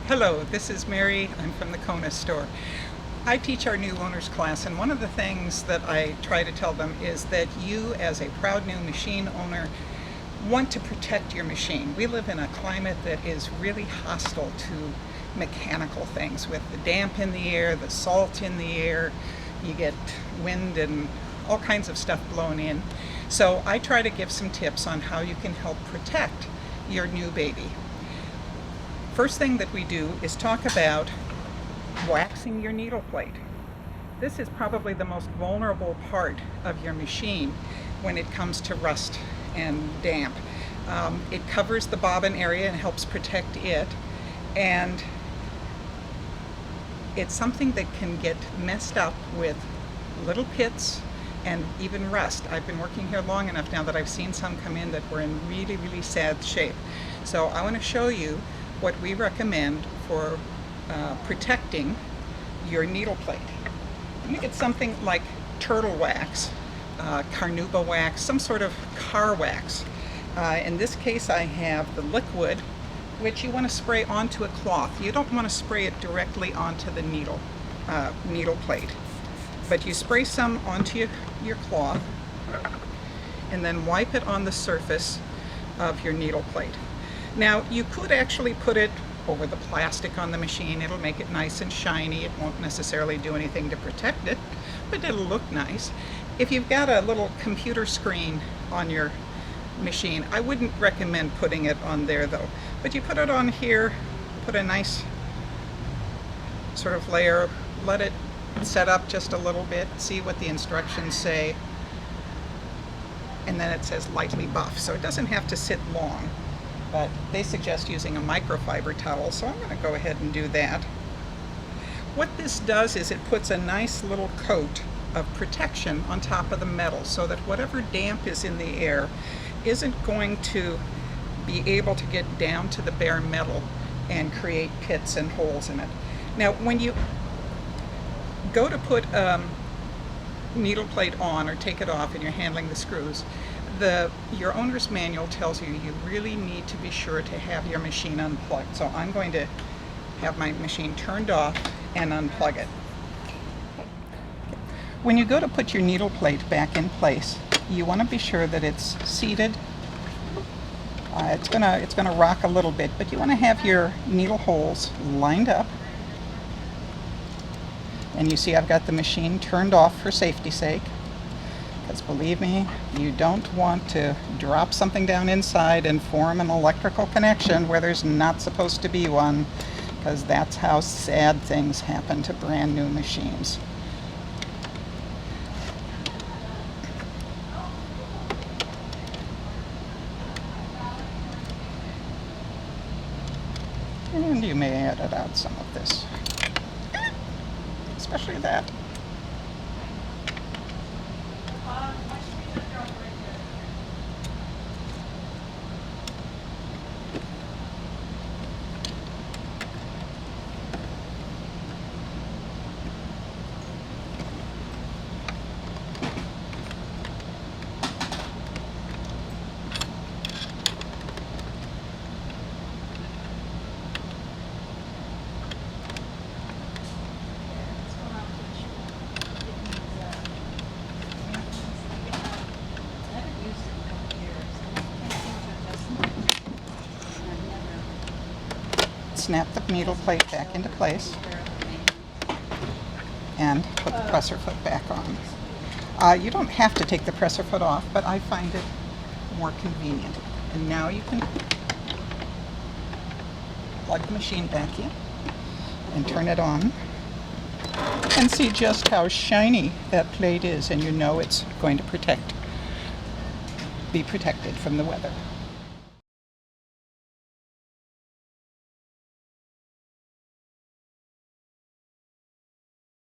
Hello, this is Mary. I'm from the Kona store. I teach our new owners class, and one of the things that I try to tell them is that you, as a proud new machine owner, want to protect your machine. We live in a climate that is really hostile to mechanical things, with the damp in the air, the salt in the air. You get wind and all kinds of stuff blown in. So I try to give some tips on how you can help protect your new baby. First thing that we do is talk about waxing your needle plate. This is probably the most vulnerable part of your machine when it comes to rust and damp. It covers the bobbin area and helps protect it, and it's something that can get messed up with little pits and even rust. I've been working here long enough now that I've seen some come in that were in really, really sad shape. So I want to show you what we recommend for protecting your needle plate. I'm going to get something like turtle wax, carnauba wax, some sort of car wax. In this case I have the liquid, which you want to spray onto a cloth. You don't want to spray it directly onto the needle plate, but you spray some onto your cloth and then wipe it on the surface of your needle plate. Now, you could actually put it over the plastic on the machine. It'll make it nice and shiny. It won't necessarily do anything to protect it, but it'll look nice. If you've got a little computer screen on your machine, I wouldn't recommend putting it on there though. But you put it on here, put a nice sort of layer, let it set up just a little bit, see what the instructions say, and then it says lightly buff, so it doesn't have to sit long. But they suggest using a microfiber towel, so I'm going to go ahead and do that. What this does is it puts a nice little coat of protection on top of the metal so that whatever damp is in the air isn't going to be able to get down to the bare metal and create pits and holes in it. Now, when you go to put needle plate on or take it off and you're handling the screws, your owner's manual tells you you really need to be sure to have your machine unplugged. So I'm going to have my machine turned off and unplug it. When you go to put your needle plate back in place, you want to be sure that it's seated. It's gonna rock a little bit, but you want to have your needle holes lined up. And you see I've got the machine turned off for safety's sake, because believe me, you don't want to drop something down inside and form an electrical connection where there's not supposed to be one, because that's how sad things happen to brand new machines. And you may edit out some of this, especially that. Snap the needle plate back into place and put the presser foot back on. You don't have to take the presser foot off, but I find it more convenient. And now you can plug the machine back in and turn it on and see just how shiny that plate is, and you know it's going to be protected from the weather.